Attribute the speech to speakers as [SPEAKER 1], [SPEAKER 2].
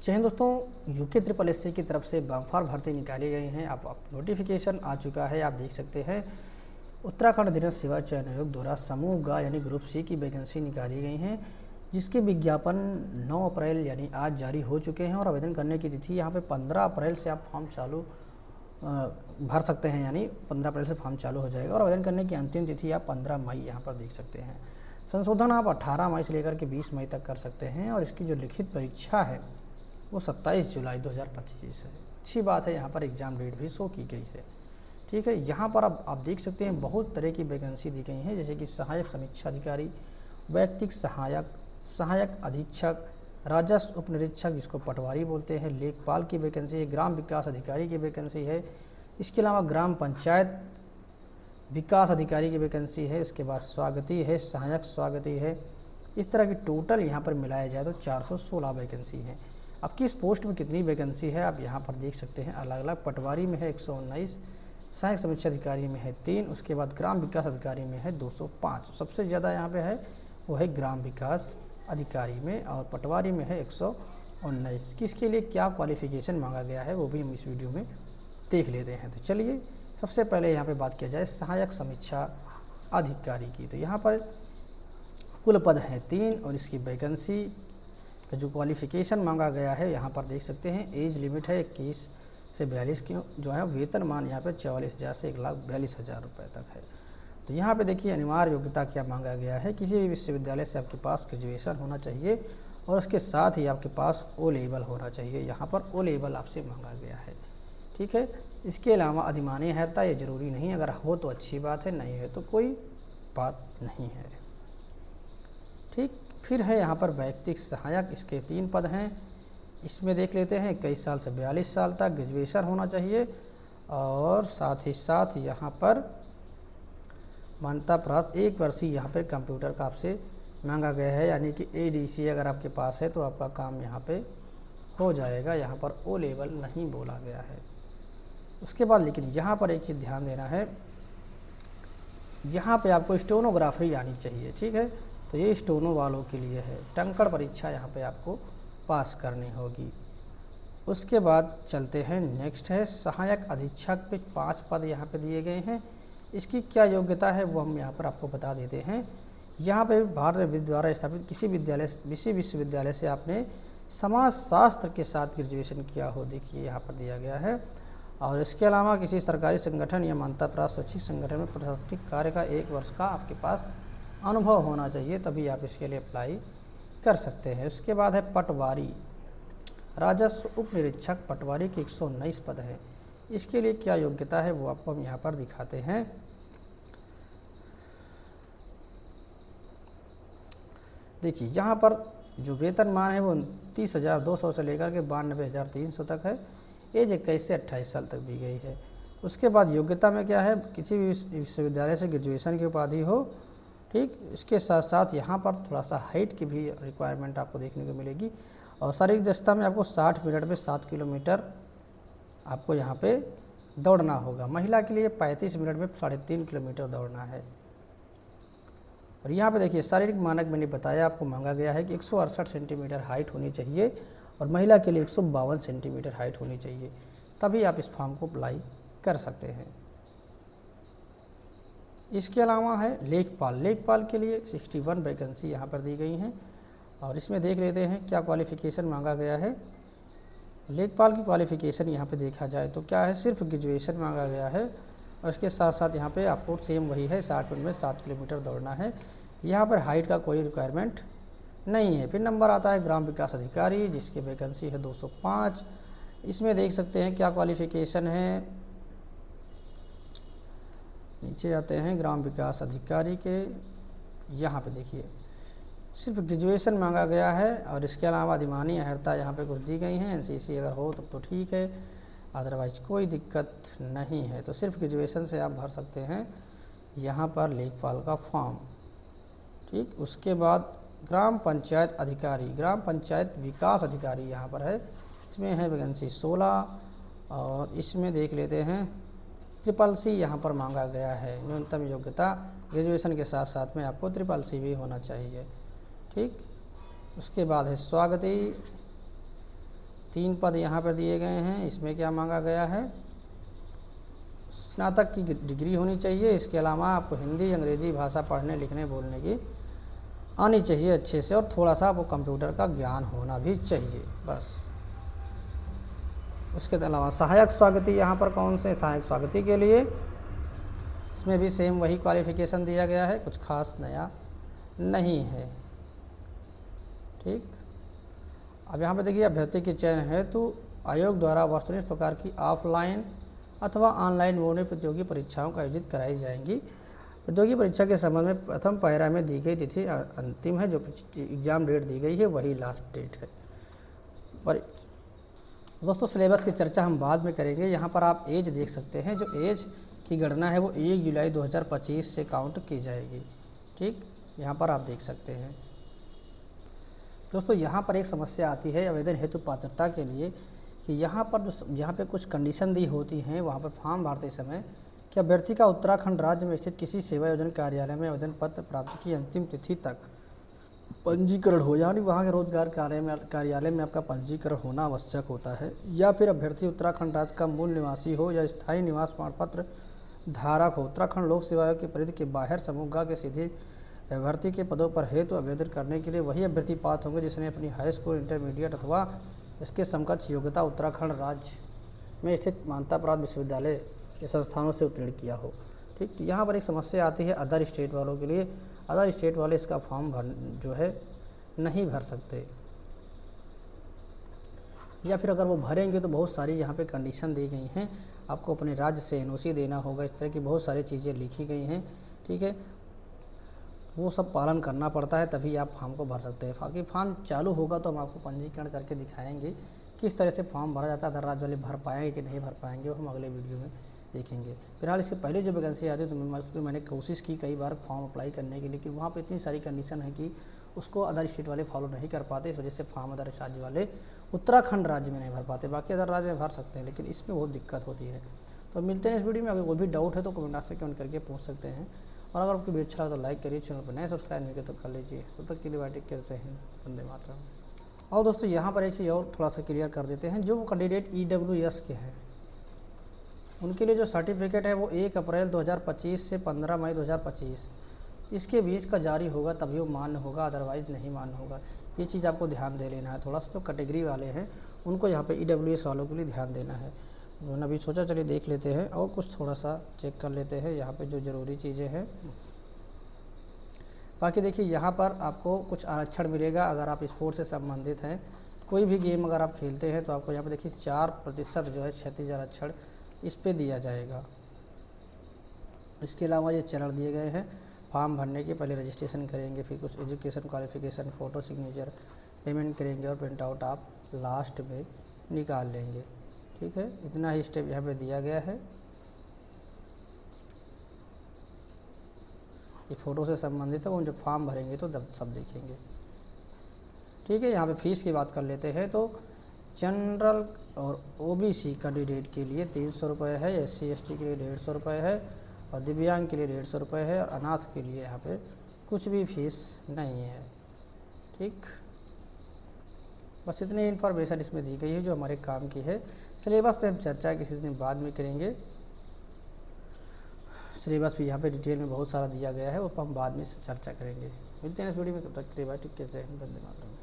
[SPEAKER 1] जय हिंद दोस्तों, UK triple S C की तरफ से बम्फार भर्ती निकाली गई हैं। आप नोटिफिकेशन आ चुका है, आप देख सकते हैं। उत्तराखंड अधीनस्थ सेवा चयन आयोग द्वारा समूह ग यानी ग्रुप सी की वैकेंसी निकाली गई हैं, जिसके विज्ञापन 9 अप्रैल यानी आज जारी हो चुके हैं। और आवेदन करने की तिथि यहाँ पे 15 अप्रैल से आप फॉर्म चालू भर सकते हैं, यानी 15 अप्रैल से फॉर्म चालू हो जाएगा। और आवेदन करने की अंतिम तिथि आप 15 मई यहाँ पर देख सकते हैं। संशोधन आप 18 मई से लेकर के 20 मई तक कर सकते हैं। और इसकी जो लिखित परीक्षा है वो 27 जुलाई 2025 है। अच्छी बात है, यहाँ पर एग्ज़ाम डेट भी शो की गई है। ठीक है, यहाँ पर अब आप देख सकते हैं बहुत तरह की वैकेंसी दी गई हैं, जैसे कि सहायक समीक्षा अधिकारी, वैयक्तिक सहायक, सहायक अधीक्षक, राजस्व उप निरीक्षक जिसको पटवारी बोलते हैं, लेखपाल की वैकेंसी है, ग्राम विकास अधिकारी की वैकेंसी है, इसके अलावा ग्राम पंचायत विकास अधिकारी की वैकेंसी है, उसके बाद स्वागती है, सहायक स्वागती है। इस तरह की टोटल यहाँ पर मिलाया जाए तो 416 वैकेंसी है। अब किस पोस्ट में कितनी वैकेंसी है आप यहाँ पर देख सकते हैं। अलग अलग पटवारी में है 119, सहायक समीक्षा अधिकारी में है 3, उसके बाद ग्राम विकास अधिकारी में है 205। सबसे ज़्यादा यहाँ पे है वो है ग्राम विकास अधिकारी में, और पटवारी में है 119। किसके लिए क्या क्वालिफिकेशन मांगा गया है वो भी हम इस वीडियो में देख लेते हैं। तो चलिए सबसे पहले यहाँ पे बात किया जाए सहायक समीक्षा अधिकारी की। तो यहाँ पर कुल पद हैं 3 और इसकी वैकेंसी का जो क्वालिफिकेशन मांगा गया है यहाँ पर देख सकते हैं। एज लिमिट है 21 से 42 की, जो है वेतनमान यहाँ पे 44,000 से 1,42,000 रुपये तक है। तो यहाँ पे देखिए अनिवार्य योग्यता क्या मांगा गया है। किसी भी विश्वविद्यालय से आपके पास ग्रेजुएशन होना चाहिए और उसके साथ ही आपके पास ओ लेवल होना चाहिए। यहाँ पर ओ लेवल आपसे मांगा गया है। ठीक है, इसके अलावा अधिमानी अर्हता ये ज़रूरी नहीं, अगर हो तो अच्छी बात है, नहीं है तो कोई बात नहीं है। ठीक, फिर है यहाँ पर वैयक्तिक सहायक, इसके 3 पद हैं। इसमें देख लेते हैं 21 साल से 42 साल तक ग्रेजुएशन होना चाहिए, और साथ ही साथ यहाँ पर मान्यता प्राप्त 1 वर्षीय यहाँ पर कंप्यूटर का आपसे मांगा गया है, यानी कि ADC अगर आपके पास है तो आपका काम यहाँ पे हो जाएगा। यहाँ पर ओ लेवल नहीं बोला गया है। उसके बाद लेकिन यहाँ पर एक चीज़ ध्यान देना है, यहाँ पे आपको स्टेनोग्राफी आनी चाहिए। ठीक है, तो ये स्टोनो वालों के लिए है। टंकण परीक्षा यहाँ पे आपको पास करनी होगी। उसके बाद चलते हैं, नेक्स्ट है सहायक अधीक्षक पे 5 पद यहाँ पे दिए गए हैं। इसकी क्या योग्यता है वो हम यहाँ पर आपको बता देते हैं। यहाँ पे भारत द्वारा स्थापित किसी विश्वविद्यालय से आपने समाजशास्त्र के साथ ग्रेजुएशन किया हो, देखिए यहाँ पर दिया गया है। और इसके अलावा किसी सरकारी संगठन या मान्यता प्राप्त स्वैच्छिक संगठन में प्रशासनिक कार्य का 1 वर्ष का आपके पास अनुभव होना चाहिए, तभी आप इसके लिए अप्लाई कर सकते हैं। उसके बाद है पटवारी, राजस्व उप निरीक्षक पटवारी के 119 पद हैं। इसके लिए क्या योग्यता है वो आपको हम यहाँ पर दिखाते हैं। देखिए यहाँ पर जो वेतनमान है वो 29,200 से लेकर के 92,300 तक है। एज 21 से 28 साल तक दी गई है। उसके बाद योग्यता में क्या है, किसी भी विश्वविद्यालय से ग्रेजुएशन की उपाधि हो। ठीक, इसके साथ साथ यहाँ पर थोड़ा सा हाइट की भी रिक्वायरमेंट आपको देखने को मिलेगी। और शारीरिक दक्षता में आपको 60 मिनट में 7 किलोमीटर आपको यहाँ पे दौड़ना होगा। महिला के लिए 35 मिनट में 3.5 किलोमीटर दौड़ना है। और यहाँ पे देखिए शारीरिक मानक मैंने बताया आपको मांगा गया है कि 168 सेंटीमीटर हाइट होनी चाहिए, और महिला के लिए 152 सेंटीमीटर हाइट होनी चाहिए, तभी आप इस फॉर्म को अप्लाई कर सकते हैं। इसके अलावा है लेखपाल, लेखपाल के लिए 61 वैकेंसी यहाँ पर दी गई हैं। और इसमें देख लेते हैं क्या क्वालिफ़िकेशन मांगा गया है। लेखपाल की क्वालिफ़िकेशन यहाँ पे देखा जाए तो क्या है, सिर्फ ग्रेजुएशन मांगा गया है। और इसके साथ साथ यहाँ पे आपको सेम वही है, 60 मिनट में 7 किलोमीटर दौड़ना है। यहाँ पर हाइट का कोई रिक्वायरमेंट नहीं है। फिर नंबर आता है ग्राम विकास अधिकारी, जिसकी वैकेंसी है 205। इसमें देख सकते हैं क्या क्वालिफ़िकेशन है। नीचे आते हैं ग्राम विकास अधिकारी के, यहाँ पे देखिए सिर्फ ग्रेजुएशन मांगा गया है। और इसके अलावा अधिमानी अर्हता यहाँ पे कुछ दी गई हैं। NCC अगर हो तब तो ठीक है, अदरवाइज कोई दिक्कत नहीं है। तो सिर्फ ग्रेजुएशन से आप भर सकते हैं यहाँ पर लेखपाल का फॉर्म। ठीक, उसके बाद ग्राम पंचायत अधिकारी, ग्राम पंचायत विकास अधिकारी यहाँ पर है। इसमें है वैकेंसी 16। और इसमें देख लेते हैं CCC यहाँ पर मांगा गया है। न्यूनतम योग्यता ग्रेजुएशन के साथ साथ में आपको CCC भी होना चाहिए। ठीक, उसके बाद है स्वागती, 3 पद यहाँ पर दिए गए हैं। इसमें क्या मांगा गया है, स्नातक की डिग्री होनी चाहिए। इसके अलावा आपको हिंदी अंग्रेजी भाषा पढ़ने लिखने बोलने की आनी चाहिए अच्छे से, और थोड़ा सा आपको कंप्यूटर का ज्ञान होना भी चाहिए, बस। उसके अलावा सहायक स्वागती, यहाँ पर कौन से सहायक स्वागती के लिए इसमें भी सेम वही क्वालिफिकेशन दिया गया है, कुछ खास नया नहीं है। ठीक, अब यहाँ पर देखिए अभ्यर्थी के चयन हेतु आयोग द्वारा वस्तुनिष्ठ प्रकार की ऑफलाइन अथवा ऑनलाइन मोड में प्रतियोगी परीक्षाओं का आयोजित कराई जाएंगी। प्रतियोगी परीक्षा के संबंध में प्रथम पैरा में दी गई तिथि अंतिम है, जो एग्ज़ाम डेट दी गई है वही लास्ट डेट है। और दोस्तों सिलेबस की चर्चा हम बाद में करेंगे। यहाँ पर आप एज देख सकते हैं, जो एज की गणना है वो 1 जुलाई 2025 से काउंट की जाएगी। ठीक, यहाँ पर आप देख सकते हैं। दोस्तों यहाँ पर एक समस्या आती है आवेदन हेतु पात्रता के लिए, कि यहाँ पे कुछ कंडीशन दी होती हैं वहाँ पर फॉर्म भरते समय, कि अभ्यर्थी का उत्तराखंड राज्य में स्थित किसी सेवा योजना कार्यालय में आवेदन पत्र प्राप्ति की अंतिम तिथि तक पंजीकरण हो, यानी वहाँ के रोजगार कार्यालय में आपका पंजीकरण होना आवश्यक होता है, या फिर अभ्यर्थी उत्तराखंड राज्य का मूल निवासी हो या स्थायी निवास प्रमाण पत्र धारक हो। उत्तराखंड लोक सेवा आयोग की परिधि के बाहर समूह के सीधे भर्ती के पदों पर हेतु आवेदन करने के लिए वही अभ्यर्थी पात्र होंगे जिसने अपनी हाई स्कूल, इंटरमीडिएट अथवा इसके समकक्ष योग्यता उत्तराखंड राज्य में स्थित मान्यता प्राप्त विश्वविद्यालय के संस्थानों से उत्तीर्ण किया हो। ठीक, तो यहाँ पर एक समस्या आती है अदर स्टेट वालों के लिए। अदर स्टेट वाले इसका फॉर्म जो है नहीं भर सकते, या फिर अगर वो भरेंगे तो बहुत सारी यहाँ पे कंडीशन दी गई हैं। आपको अपने राज्य से एनओसी देना होगा, इस तरह की बहुत सारी चीज़ें लिखी गई हैं। ठीक है, वो सब पालन करना पड़ता है, तभी आप फॉर्म को भर सकते हैं। बाकी फॉर्म चालू होगा तो हम आपको पंजीकरण करके दिखाएंगे किस तरह से फॉर्म भरा जाता है। अदर राज्य वाले भर पाएंगे कि नहीं भर पाएंगे वो हम अगले वीडियो में देखेंगे। फिलहाल इससे पहले जो वैकेंसी आती है तो मैंने कोशिश की कई बार फॉर्म अप्लाई करने की, लेकिन वहाँ पे इतनी सारी कंडीशन है कि उसको अदर स्टेट वाले फॉलो नहीं कर पाते। इस वजह से फॉर्म अदर राज्य वाले उत्तराखंड राज्य में नहीं भर पाते, बाकी अदर राज्य में भर सकते हैं, लेकिन इसमें बहुत दिक्कत होती है। तो मिलते हैं इस वीडियो में। अगर कोई भी डाउट है तो कमेंट बॉक्स में कमेंट करके पूछ सकते हैं, और अगर आपको वीडियो अच्छा लगा तो लाइक करिए, चैनल पर नए सब्सक्राइब नहीं किया तो कर लीजिए। तब तक के लिए बाय, कैसे हैं, वंदे मातरम। और दोस्तों यहाँ पर एक चीज़ और थोड़ा सा क्लियर कर देते हैं, जो कैंडिडेट EWS के हैं उनके लिए जो सर्टिफिकेट है वो 1 अप्रैल 2025 से 15 मई 2025 इसके बीच का जारी होगा, तभी वो मान्य होगा, अदरवाइज़ नहीं मान्य होगा। ये चीज़ आपको ध्यान दे लेना है थोड़ा सा। जो कैटेगरी वाले हैं उनको यहाँ पे EWS वालों के लिए ध्यान देना है। मैंने अभी सोचा चलिए देख लेते हैं और कुछ थोड़ा सा चेक कर लेते हैं यहाँ पे जो ज़रूरी चीज़ें हैं। बाकी देखिए यहाँ पर आपको कुछ आरक्षण मिलेगा अगर आप स्पोर्ट्स से संबंधित हैं। कोई भी गेम अगर आप खेलते हैं तो आपको यहाँ पे देखिए 4% जो है क्षैतिज आरक्षण इस पे दिया जाएगा। इसके अलावा ये चरण दिए गए हैं। फॉर्म भरने के पहले रजिस्ट्रेशन करेंगे, फिर कुछ education qualification, photo signature, payment करेंगे और प्रिंट आउट आप लास्ट में निकाल लेंगे। ठीक है, इतना ही स्टेप यहाँ पे दिया गया है। ये फ़ोटो से संबंधित है, वो जब फॉर्म भरेंगे तो सब देखेंगे। ठीक है, यहाँ पे फीस की बात कर लेते हैं तो जनरल और OBC कैंडिडेट के लिए 300 रुपये है, SC ST के लिए 150 रुपये है, और दिव्यांग के लिए 150 रुपये है, और अनाथ के लिए यहाँ पे कुछ भी फीस नहीं है। ठीक, बस इतनी इन्फॉर्मेशन इसमें दी गई है जो हमारे काम की है। सिलेबस पे हम चर्चा किसी दिन बाद में करेंगे। सिलेबस भी यहाँ पे डिटेल में बहुत सारा दिया गया है, वो हम बाद में चर्चा करेंगे। मिलते हैं इस वीडियो में, तब तक के लिए बाय, टेक केयर, जय हिंद, वंदे मातरम।